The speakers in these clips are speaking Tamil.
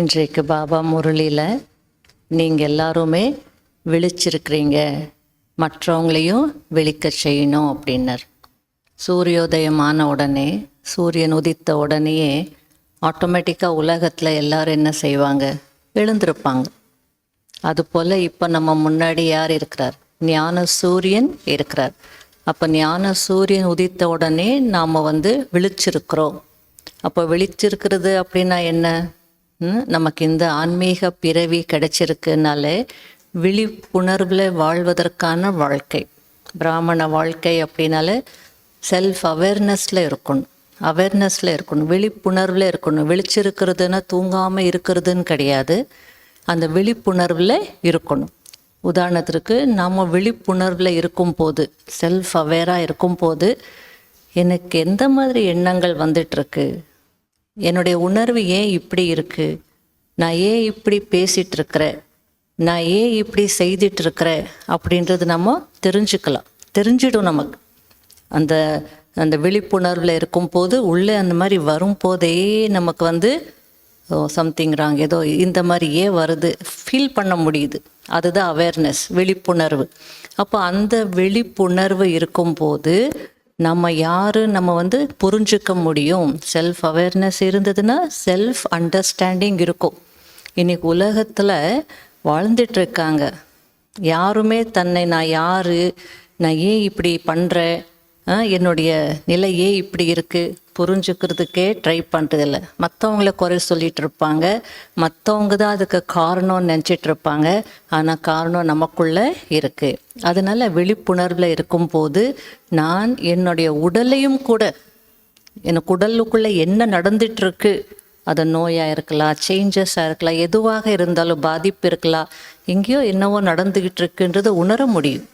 இன்றைக்கு பாபா முரளியில் நீங்கள் எல்லாருமே விழிச்சிருக்கிறீங்க, மற்றவங்களையும் விழிக்க செய்யணும் அப்படின்னார். சூரியோதயமான உடனே, சூரியன் உதித்த உடனேயே ஆட்டோமேட்டிக்காக உலகத்தில் எல்லோரும் என்ன செய்வாங்க? எழுந்திருப்பாங்க. அதுபோல் இப்போ நம்ம முன்னாடி யார் இருக்கிறார்? ஞான சூரியன் இருக்கிறார். அப்போ ஞான சூரியன் உதித்த உடனே நாம் விழிச்சிருக்கிறோம். அப்போ விழிச்சிருக்கிறது அப்படின்னா என்ன? நமக்கு இந்த ஆன்மீக பிறவி கிடைச்சிருக்குனாலே விழிப்புணர்வில் வாழ்வதற்கான வாழ்க்கை. பிராமண வாழ்க்கை அப்படின்னாலே செல்ஃப் அவேர்னஸில் இருக்கணும், விழிப்புணர்வில் இருக்கணும். விழிச்சிருக்கிறதுன்னா தூங்காமல் இருக்கிறதுன்னு கிடையாது, அந்த விழிப்புணர்வில் இருக்கணும். உதாரணத்திற்கு நாம் விழிப்புணர்வில் இருக்கும்போது, செல்ஃப் அவேராக இருக்கும்போது எனக்கு எந்த மாதிரி எண்ணங்கள் வந்துட்டுருக்கு, என்னுடைய உணர்வு ஏன் இப்படி இருக்குது, நான் ஏன் இப்படி பேசிகிட்ருக்கிறேன், நான் ஏன் இப்படி செய்துட்ருக்கிறேன் அப்படின்றது நம்ம தெரிஞ்சிடும். நமக்கு அந்த அந்த விழிப்புணர்வில் இருக்கும்போது உள்ளே அந்த மாதிரி வரும்போதே நமக்கு சம்திங் ராங், ஏதோ இந்த மாதிரி ஏன் வருது ஃபீல் பண்ண முடியுது. அதுதான் அவேர்னஸ், விழிப்புணர்வு. அப்போ அந்த விழிப்புணர்வு இருக்கும்போது நம்ம யார் நம்ம புரிஞ்சிக்க முடியும். செல்ஃப் அவேர்னஸ் இருந்ததுன்னா செல்ஃப் அண்டர்ஸ்டாண்டிங் இருக்கும். இன்றைக்கி உலகத்தில் வாழ்ந்துட்டுருக்காங்க யாருமே தன்னை நான் யார், நான் ஏன் இப்படி பண்ணுறேன், என்னுடைய நிலை ஏன் இப்படி இருக்குது புரிஞ்சுக்கிறதுக்கே ட்ரை பண்ணுறதில்ல. மற்றவங்கள குறை சொல்லிகிட்டு இருப்பாங்க, மற்றவங்க தான் அதுக்கு காரணம்னு நினச்சிட்ருப்பாங்க. ஆனால் காரணம் நமக்குள்ளே இருக்குது. அதனால் விழிப்புணர்வில் இருக்கும்போது நான் என்னுடைய உடலையும் கூட, எனக்கு உடலுக்குள்ளே என்ன நடந்துகிட்ருக்கு, அது நோயாக இருக்கலாம், சேஞ்சஸாக இருக்கலாம், எதுவாக இருந்தாலும் பாதிப்பு இருக்கலாம், எங்கேயோ என்னவோ நடந்துக்கிட்டு இருக்குன்றது உணர முடியும்.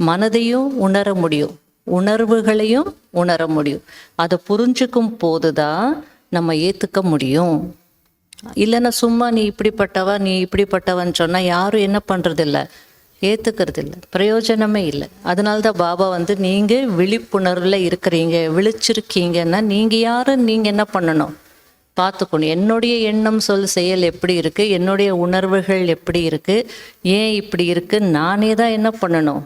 மனதையும் உணர முடியும், உணர்வுகளையும் உணர முடியும். அதை புரிஞ்சுக்கும் போது தான் நம்ம ஏற்றுக்க முடியும். இல்லைன்னா சும்மா நீ இப்படிப்பட்டவன்னு சொன்னால் யாரும் என்ன பண்ணுறதில்ல, ஏற்றுக்கிறதில்ல, பிரயோஜனமே இல்லை. அதனால தான் பாபா நீங்கள் விழிப்புணர்வில் இருக்கிறீங்க, விழிச்சிருக்கீங்கன்னா நீங்கள் யாரும் நீங்கள் என்ன பண்ணணும் பார்த்துக்கணும். என்னுடைய எண்ணம் சொல் செயல் எப்படி இருக்குது, என்னுடைய உணர்வுகள் எப்படி இருக்குது, ஏன் இப்படி இருக்குது, நானே தான் என்ன பண்ணணும்,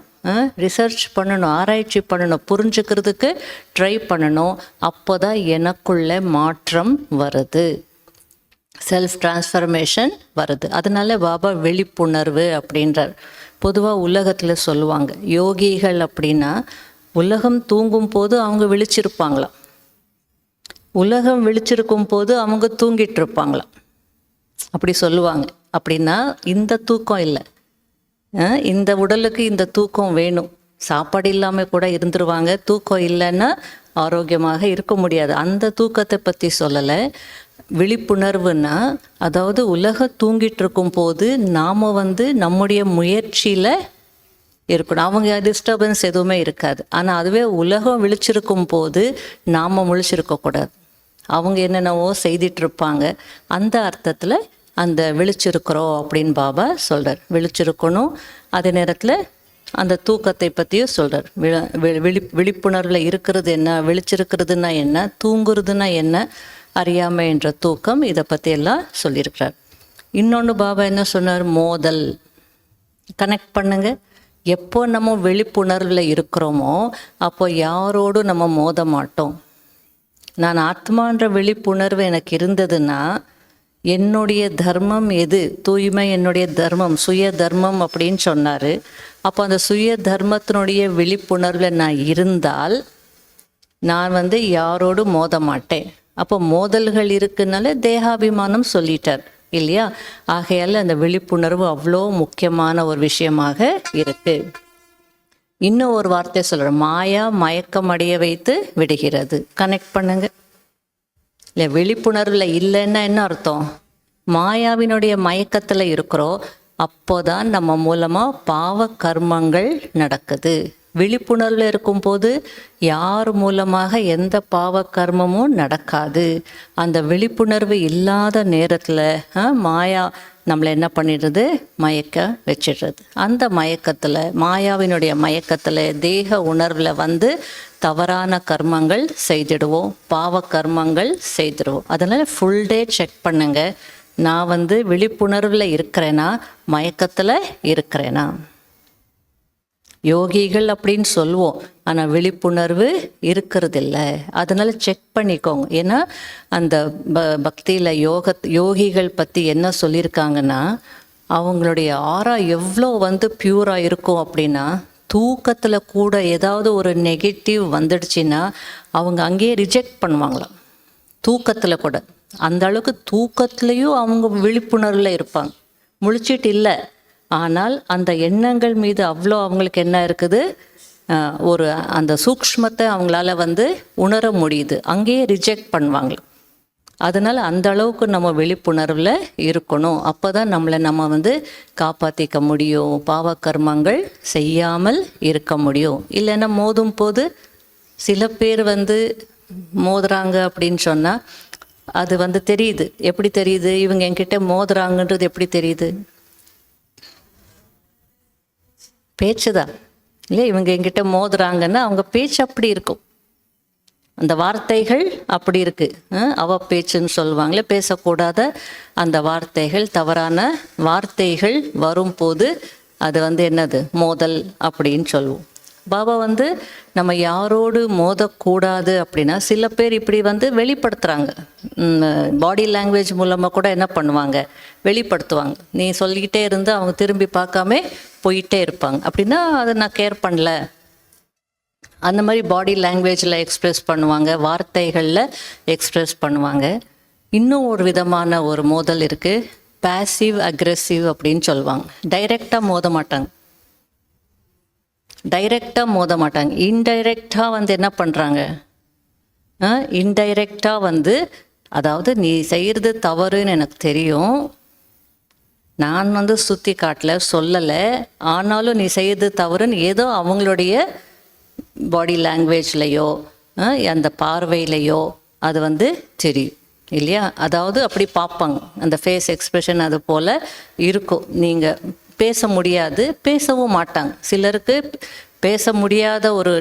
ரிசர்ச் பண்ணணும், ஆராய்ச்சி பண்ணணும், புரிஞ்சுக்கிறதுக்கு ட்ரை பண்ணணும். அப்போ தான் எனக்குள்ள மாற்றம் வருது, செல்ஃப் டிரான்ஸ்ஃபர்மேஷன் வருது. அதனால பாபா விழிப்புணர்வு அப்படின்றார். பொதுவாக உலகத்தில் சொல்லுவாங்க, யோகிகள் அப்படின்னா உலகம் தூங்கும் போது அவங்க விழிச்சிருப்பாங்களாம், உலகம் விழிச்சிருக்கும் போது அவங்க தூங்கிட்டு இருப்பாங்களாம், அப்படி சொல்லுவாங்க. அப்படின்னா இந்த தூக்கம் இல்லை, இந்த உடலுக்கு இந்த தூக்கம் வேணும். சாப்பாடு இல்லாமல் கூட இருந்துருவாங்க, தூக்கம் இல்லைன்னா ஆரோக்கியமாக இருக்க முடியாது. அந்த தூக்கத்தை பற்றி சொல்லலை. விழிப்புணர்வுன்னா அதாவது உலகம் தூங்கிட்டு இருக்கும் போது நாம் நம்முடைய முயற்சியில் இருக்கணும். அவங்க டிஸ்டர்பன்ஸ் எதுவுமே இருக்காது. ஆனால் அதுவே உலகம் விழிச்சிருக்கும் போது நாம் முழிச்சிருக்கக்கூடாது. அவங்க என்னென்னவோ செய்துட்ருப்பாங்க. அந்த அர்த்தத்தில் அந்த விழிச்சிருக்கிறோம் அப்படின்னு பாபா சொல்கிறார். விழிச்சிருக்கணும். அதே நேரத்தில் அந்த தூக்கத்தை பற்றியும் சொல்கிறார். விழிப்புணர்வில் இருக்கிறது என்ன, விழிச்சிருக்கிறதுனா என்ன, தூங்குறதுனா என்ன, அறியாமை என்ற தூக்கம், இதை பற்றியெல்லாம் சொல்லியிருக்கிறார். இன்னொன்று பாபா என்ன சொன்னார்? மோதல். கனெக்ட் பண்ணுங்க. எப்போ நம்ம விழிப்புணர்வில் இருக்கிறோமோ அப்போ யாரோடும் நம்ம மோத மாட்டோம். நான் ஆத்மான்ற விழிப்புணர்வு எனக்கு இருந்ததுன்னா என்னுடைய தர்மம் எது, தூய்மை என்னுடைய தர்மம், சுய தர்மம் அப்படின்னு சொன்னார். அப்போ அந்த சுய தர்மத்தினுடைய விழிப்புணர்வில் நான் இருந்தால் நான் யாரோடும் மோத மாட்டேன். அப்போ மோதல்கள் இருக்குனால தேகாபிமானம் சொல்லிட்டார் இல்லையா? ஆகையால் அந்த விழிப்புணர்வு அவ்வளோ முக்கியமான ஒரு விஷயமாக இருக்கு. இன்னும் ஒரு வார்த்தை சொல்கிறேன், மாயா மயக்கம் அடைய வைத்து விடுகிறது. கனெக்ட் பண்ணுங்க. இல்லை, விழிப்புணர்வில் இல்லைன்னா என்ன அர்த்தம்? மாயாவினுடைய மயக்கத்தில் இருக்கிறோம். அப்போதான் நம்ம மூலமாக பாவ கர்மங்கள் நடக்குது. விழிப்புணர்வில் இருக்கும்போது யார் மூலமாக எந்த பாவ கர்மமும் நடக்காது. அந்த விழிப்புணர்வு இல்லாத நேரத்தில் மாயா நம்மளை என்ன பண்ணிடுறது, மயக்க வச்சிடுறது. அந்த மயக்கத்தில், மாயாவினுடைய மயக்கத்தில் தேக உணர்வில் தவறான கர்மங்கள் செய்திடுவோம், பாவ கர்மங்கள் செய்திடுவோம். அதனால் ஃபுல் டே செக் பண்ணுங்கள். நான் வந்து விழிப்புணர்வில் இருக்கிறேனா மயக்கத்தில் இருக்கிறேனா? யோகிகள் அப்படின்னு சொல்லுவோம், ஆனால் விழிப்புணர்வு இருக்கிறதில்ல. அதனால் செக் பண்ணிக்கோங்க. ஏன்னா அந்த பக்தியில் யோகிகள் பற்றி என்ன சொல்லியிருக்காங்கன்னா, அவங்களுடைய ஆறா எவ்வளோ வந்து பியூராக இருக்கும் அப்படின்னா, தூக்கத்தில் கூட ஏதாவது ஒரு நெகட்டிவ் வந்துடுச்சுன்னா அவங்க அங்கேயே ரிஜெக்ட் பண்ணுவாங்களாம். தூக்கத்தில் கூட அந்த அளவுக்கு தூக்கத்துலேயும் அவங்க விழிப்புணர்வில் இருப்பாங்க. முழிச்சிட்டு இல்லை, ஆனால் அந்த எண்ணங்கள் மீது அவ்வளோ அவங்களுக்கு என்ன இருக்குது, ஒரு அந்த சூக்ஷ்மத்தை அவங்களால வந்து உணர முடியுது. அங்கேயே ரிஜெக்ட் பண்ணுவாங்க. அதனால் அந்த அளவுக்கு நம்ம விழிப்புணர்வில் இருக்கணும். அப்போ தான் நம்ம வந்து காப்பாற்றிக்க முடியும், பாவக்கர்மங்கள் செய்யாமல் இருக்க முடியும். இல்லைன்னா மோதும் போது சில பேர் வந்து மோதுறாங்க அப்படின்னு சொன்னால் அது வந்து தெரியுது. எப்படி தெரியுது? இவங்க என்கிட்ட மோதுறாங்கன்றது எப்படி தெரியுது? பேச்சு தான் இல்லை. இவங்க என்கிட்ட மோதுறாங்கன்னா அவங்க பேச்சு அப்படி இருக்கும், அந்த வார்த்தைகள் அப்படி இருக்கு. அவ பேச்சுன்னு சொல்லுவாங்களே, பேசக்கூடாத அந்த வார்த்தைகள், தவறான வார்த்தைகள் வரும்போது அது வந்து என்னது, மோதல் அப்படின்னு சொல்லுவோம். பாபா வந்து நம்ம யாரோடு மோதக்கூடாது அப்படின்னா சில பேர் இப்படி வந்து வெளிப்படுத்துகிறாங்க. பாடி லாங்குவேஜ் மூலமாக கூட என்ன பண்ணுவாங்க, வெளிப்படுத்துவாங்க. நீ சொல்லிக்கிட்டே இருந்து அவங்க திரும்பி பார்க்காம போயிட்டே இருப்பாங்க. அப்படின்னா அதை நான் கேர் பண்ணல, அந்த மாதிரி பாடி லாங்குவேஜில் எக்ஸ்ப்ரெஸ் பண்ணுவாங்க, வார்த்தைகளில் எக்ஸ்ப்ரெஸ் பண்ணுவாங்க. இன்னும் ஒரு விதமான ஒரு மோதல் இருக்குது, பேசிவ் அக்ரெசிவ் அப்படின்னு சொல்லுவாங்க. டைரெக்டாக மோத மாட்டாங்க, இன்டைரக்டாக வந்து என்ன பண்ணுறாங்க, இன்டைரக்டாக வந்து, அதாவது நீ செய்கிறது தவறுன்னு எனக்கு தெரியும், நான் வந்து சுற்றி காட்டல சொல்லலை, ஆனாலும் நீ செய்கிறது தவறுன்னு ஏதோ அவங்களுடைய பாடி லாங்குவேஜ்லேயோ அந்த பார்வையிலையோ அது வந்து தெரியும் இல்லையா? அதாவது அப்படி பார்ப்பாங்க, அந்த ஃபேஸ் எக்ஸ்ப்ரெஷன் அது போல் இருக்கும். நீங்கள் பேச முடியாது, பேசவும் மாட்டாங்க. சிலருக்கு பேச முடியாத ஒரு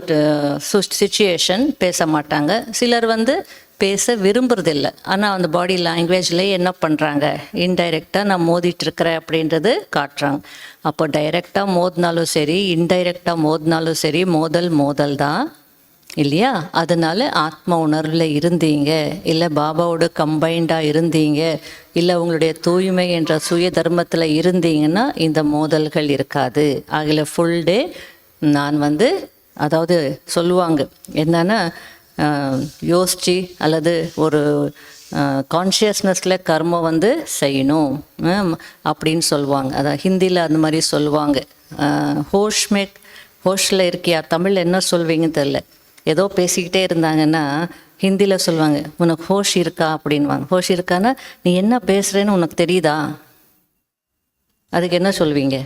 சிச்சுவேஷன் பேச மாட்டாங்க, சிலர் வந்து பேச விரும்புறதில்லை. ஆனால் அந்த பாடி லாங்குவேஜ்லேயே என்ன பண்ணுறாங்க, இன்டைரக்டாக நான் மோதிட்டுருக்கிறேன் அப்படின்றது காட்டுறாங்க. அப்போ டைரெக்டாக மோதினாலும் சரி, இன்டைரக்டாக மோதினாலும் சரி, மோதல் தான் இல்லையா? அதனால ஆத்ம உணர்வில் இருந்தீங்க, இல்லை பாபாவோட கம்பைண்டாக இருந்தீங்க, இல்லை உங்களுடைய தூய்மை என்ற சுய தர்மத்தில் இருந்தீங்கன்னா இந்த மோதல்கள் இருக்காது. ஆகல ஃபுல் டே நான் வந்து, அதாவது சொல்லுவாங்க என்னென்னா, யோசித்து அல்லது ஒரு கான்ஷியஸ்னஸில் கர்மம் வந்து செய்யணும் அப்படின்னு சொல்லுவாங்க. அதான் ஹிந்தியில் அந்த மாதிரி சொல்லுவாங்க. ஹோஷில் இருக்கியா, தமிழ் என்ன சொல்வீங்கன்னு தெரில. ஏதோ பேசிக்கிட்டே இருந்தாங்கன்னா ஹிந்தியில் சொல்லுவாங்க, உனக்கு ஹோஷ் இருக்கா அப்படின்வாங்க. ஹோஷ் இருக்கான்னா நீ என்ன பேசுகிறேன்னு உனக்கு தெரியுதா? அதுக்கு என்ன சொல்வீங்க?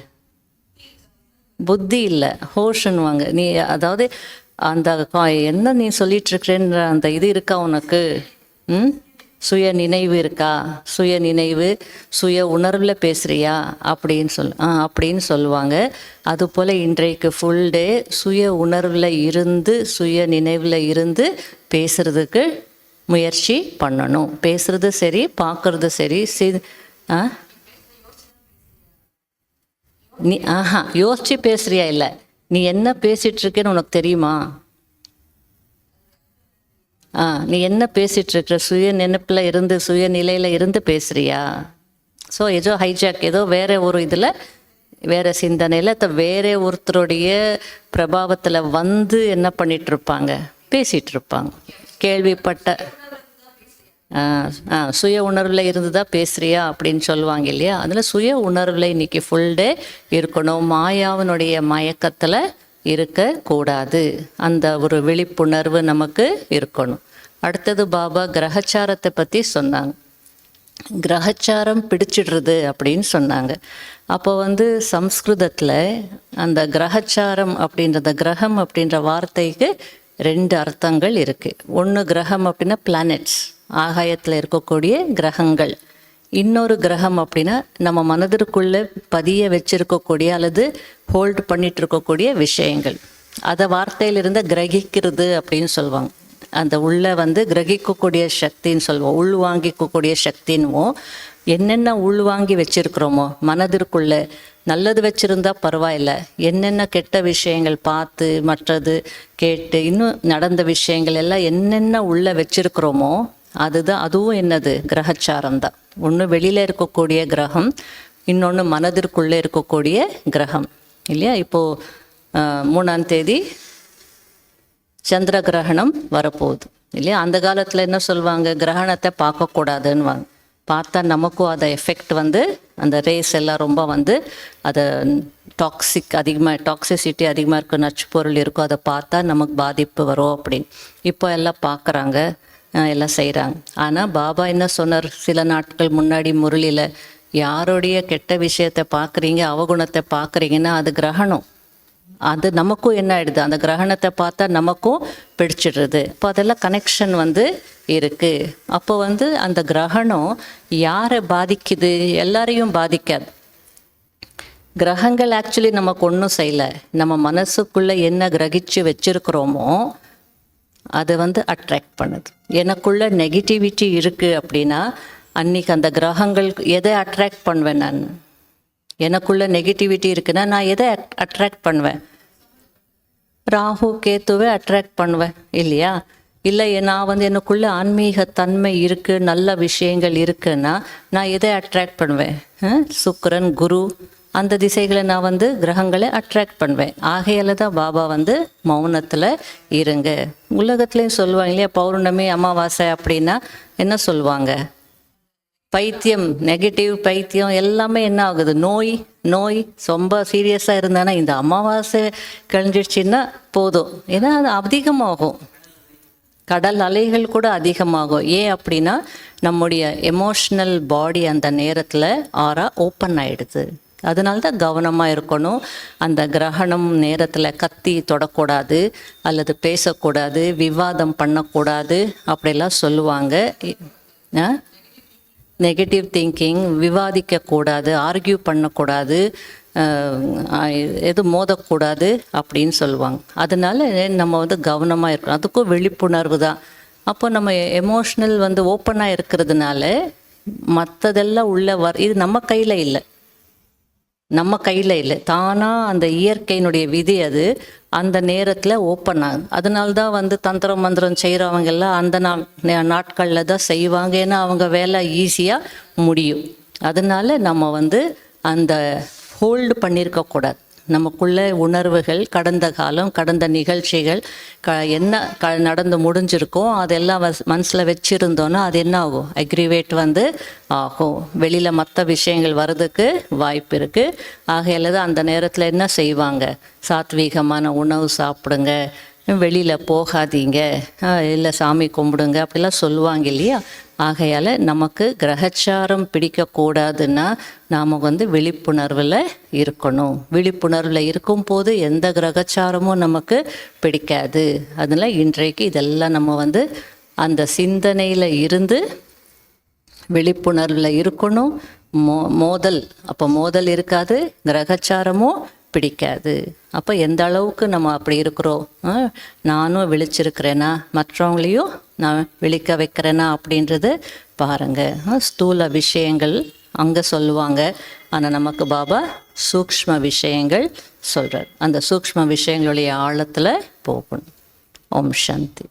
புத்தி இல்லை, ஹோஷன்னுவாங்க. நீ அதாவது அந்த என்ன நீ சொல்லிகிட்ருக்கிறேன்ற அந்த இது இருக்கா உனக்கு? சுய நினைவு இருக்கா? சுய நினைவு, சுய உணர்வில் பேசுகிறியா அப்படின்னு சொல்லுவாங்க. அதுபோல் இன்றைக்கு ஃபுல் டே சுய உணர்வில் இருந்து, சுய நினைவில் இருந்து பேசுகிறதுக்கு முயற்சி பண்ணணும். பேசுகிறது சரி, பார்க்குறது சரி. நீ யோசிச்சு பேசுறியா? இல்லை, நீ என்ன பேசிகிட்ருக்கேன்னு உனக்கு தெரியுமா? நீ என்ன பேசிகிட்ருக்க, சுய நினைப்பில் இருந்து, சுய நிலையில் இருந்து பேசுகிறியா? ஸோ ஏதோ ஹைஜாக், ஏதோ வேறு ஒரு இதில், வேறு சிந்தனையில், வேறு ஒருத்தருடைய பிரபாவத்தில் வந்து என்ன பண்ணிகிட்ருப்பாங்க, பேசிகிட்ருப்பாங்க. கேள்விப்பட்ட சுய உணர்வில் இருந்து தான் பேசுகிறியா அப்படின்னு சொல்லுவாங்க இல்லையா? அதில் சுய உணர்வில் இன்றைக்கி ஃபுல் டே இருக்கணும். மாயாவினுடைய மயக்கத்தில் இருக்கக்கூடாது. அந்த ஒரு விழிப்புணர்வு நமக்கு இருக்கணும். அடுத்தது பாபா கிரகச்சாரத்தை பற்றி சொன்னாங்க. கிரகச்சாரம் பிடிச்சிடுறது அப்படின்னு சொன்னாங்க. அப்போ வந்து சம்ஸ்கிருதத்தில் அந்த கிரகச்சாரம் அப்படின்றத, கிரகம் அப்படின்ற வார்த்தைக்கு 2 அர்த்தங்கள் இருக்குது. ஒன்று கிரகம் அப்படின்னா பிளானட்ஸ், ஆகாயத்தில் இருக்கக்கூடிய கிரகங்கள். இன்னொரு கிரகம் அப்படின்னா நம்ம மனதிற்குள்ளே பதிய வச்சிருக்கக்கூடிய அல்லது ஹோல்டு பண்ணிட்டு இருக்கக்கூடிய விஷயங்கள். அதை வார்த்தையிலிருந்து கிரகிக்கிறது அப்படின்னு சொல்லுவாங்க. அந்த உள்ள வந்து கிரகிக்கக்கூடிய சக்தின்னு சொல்லுவோம், உள்வாங்கிக்கக்கூடிய சக்தின்னுவோம். என்னென்ன உள்வாங்கி வச்சிருக்கிறோமோ மனதிற்குள்ளே, நல்லது வச்சுருந்தா பரவாயில்ல, என்னென்ன கெட்ட விஷயங்கள் பார்த்து மற்றது கேட்டு இன்னும் நடந்த விஷயங்கள் எல்லாம் என்னென்ன உள்ளே வச்சிருக்கிறோமோ அதுவும் என்னது, கிரகச்சாரம் தான். ஒன்று வெளியில் இருக்கக்கூடிய கிரகம், இன்னொன்று மனதிற்குள்ளே இருக்கக்கூடிய கிரகம் இல்லையா. இப்போது 3ஆம் தேதி சந்திர கிரகணம் வரப்போகுது இல்லையா. அந்த காலத்தில் என்ன சொல்லுவாங்க, கிரகணத்தை பார்க்கக்கூடாதுன்னுவாங்க. பார்த்தா நமக்கும் அதை எஃபெக்ட் அந்த ரேஸ் எல்லாம் ரொம்ப அதை டாக்ஸிசிட்டி அதிகமாக இருக்கும், நச்சு பொருள் இருக்கும், அதை பார்த்தா நமக்கு பாதிப்பு வரும் அப்படின்னு இப்போ எல்லாம் பார்க்குறாங்க, எல்லாம் செய்கிறாங்க. ஆனால் பாபா என்ன சொன்னார் சில நாட்கள் முன்னாடி முரளியில், யாருடைய கெட்ட விஷயத்தை பார்க்குறீங்க, அவகுணத்தை பார்க்குறீங்கன்னா அது கிரகணம். அது நமக்கும் என்ன ஆயிடுது, அந்த கிரகணத்தை பார்த்தா நமக்கும் பிடிச்சிடுறது. இப்போ அதெல்லாம் கனெக்ஷன் இருக்குது. அப்போ அந்த கிரகணம் யாரை பாதிக்குது, எல்லாரையும் பாதிக்காது. கிரகங்கள் ஆக்சுவலி நமக்கு ஒன்றும் செய்யலை, நம்ம மனசுக்குள்ளே என்ன கிரகிச்சு வச்சிருக்கிறோமோ அது அட்ராக்ட் பண்ணுது. எனக்குள்ள நெகட்டிவிட்டி இருக்குது அப்படின்னா அன்றைக்கி அந்த கிரகங்கள் எதை அட்ராக்ட் பண்ணுவேன், நான் எனக்குள்ள நெகட்டிவிட்டி இருக்குன்னா நான் எதை அட்ராக்ட் பண்ணுவேன், ராகு கேத்துவை அட்ராக்ட் பண்ணுவேன் இல்லையா. இல்லை நான் எனக்குள்ள ஆன்மீக தன்மை இருக்குது, நல்ல விஷயங்கள் இருக்குன்னா நான் எதை அட்ராக்ட் பண்ணுவேன், சுக்கிரன் குரு அந்த திசைகளை நான் கிரகங்களை அட்ராக்ட் பண்ணுவேன். ஆகையால் தான் பாபா மௌனத்தில் இருங்க. உலகத்துலேயும் சொல்லுவாங்க இல்லையா, பௌர்ணமி அமாவாசை அப்படின்னா என்ன சொல்லுவாங்க, பைத்தியம், நெகட்டிவ் பைத்தியம் எல்லாமே என்ன ஆகுது, நோய் ரொம்ப சீரியஸாக இருந்தானா இந்த அமாவாசை கழிஞ்சிடுச்சின்னா போதும், ஏன்னா அது அதிகமாகும், கடல் அலைகள் கூட அதிகமாகும். ஏன் அப்படின்னா நம்முடைய எமோஷ்னல் பாடி அந்த நேரத்தில் ஆறா ஓப்பன் ஆகிடுது. அதனால தான் கவனமாக இருக்கணும். அந்த கிரகணம் நேரத்தில் கத்தி தொடக்கூடாது, அல்லது பேசக்கூடாது, விவாதம் பண்ணக்கூடாது அப்படிலாம் சொல்லுவாங்க. நெகட்டிவ் திங்கிங், விவாதிக்கக்கூடாது, ஆர்கியூ பண்ணக்கூடாது, எதுவும் மோதக்கூடாது அப்படின்னு சொல்லுவாங்க. அதனால நம்ம கவனமாக இருக்கணும். அதுக்கும் விழிப்புணர்வு தான். அப்போ நம்ம எமோஷ்னல் ஓப்பனாக இருக்கிறதுனால மற்றதெல்லாம் உள்ள இது நம்ம கையில் இல்லை, தானாக அந்த இயற்கையினுடைய விதி அது அந்த நேரத்தில் ஓப்பன் ஆகுது. அதனால்தான் தந்திரம் மந்திரம் செய்கிறவங்க எல்லாம் அந்த நாட்களில் தான் செய்வாங்க, ஏன்னா அவங்க வேலை ஈஸியாக முடியும். அதனால நம்ம அந்த ஹோல்டு பண்ணியிருக்கக்கூடாது. நமக்குள்ள உணர்வுகள், கடந்த காலம், கடந்த நிகழ்ச்சிகள், என்ன நடந்து முடிஞ்சிருக்கோ அதெல்லாம் மனசில் வச்சுருந்தோன்னா அது என்ன ஆகும், அக்ரிவேட் ஆகும். வெளியில் மற்ற விஷயங்கள் வர்றதுக்கு வாய்ப்பு இருக்குது. ஆகையில தான் அந்த நேரத்தில் என்ன செய்வாங்க, சாத்வீகமான உணவு சாப்பிடுங்க, வெளியில் போகாதீங்க, இல்லை சாமி கும்பிடுங்க அப்படிலாம் சொல்லுவாங்க இல்லையா. ஆகையால் நமக்கு கிரகச்சாரம் பிடிக்கக்கூடாதுன்னா நாம் விழிப்புணர்வில் இருக்கணும். விழிப்புணர்வில் இருக்கும்போது எந்த கிரகச்சாரமும் நமக்கு பிடிக்காது. அதனால் இன்றைக்கு இதெல்லாம் நம்ம அந்த சிந்தனையில் இருந்து விழிப்புணர்வில் இருக்கணும். அப்போ மோதல் இருக்காது, கிரகச்சாரமும் பிடிக்காது. அப்போ எந்த அளவுக்கு நம்ம அப்படி இருக்கிறோம், நானும் விழிச்சிருக்கிறேனா, மற்றவங்களையும் நான் விழிக்க வைக்கிறேனா அப்படின்றது பாருங்கள். ஸ்தூல விஷயங்கள் அங்கே சொல்லுவாங்க, ஆனால் நமக்கு பாபா சூக்ஷ்ம விஷயங்கள் சொல்கிறார். அந்த சூக்ஷ்ம விஷயங்களுடைய ஆழத்தில் போகணும். ஓம் சாந்தி.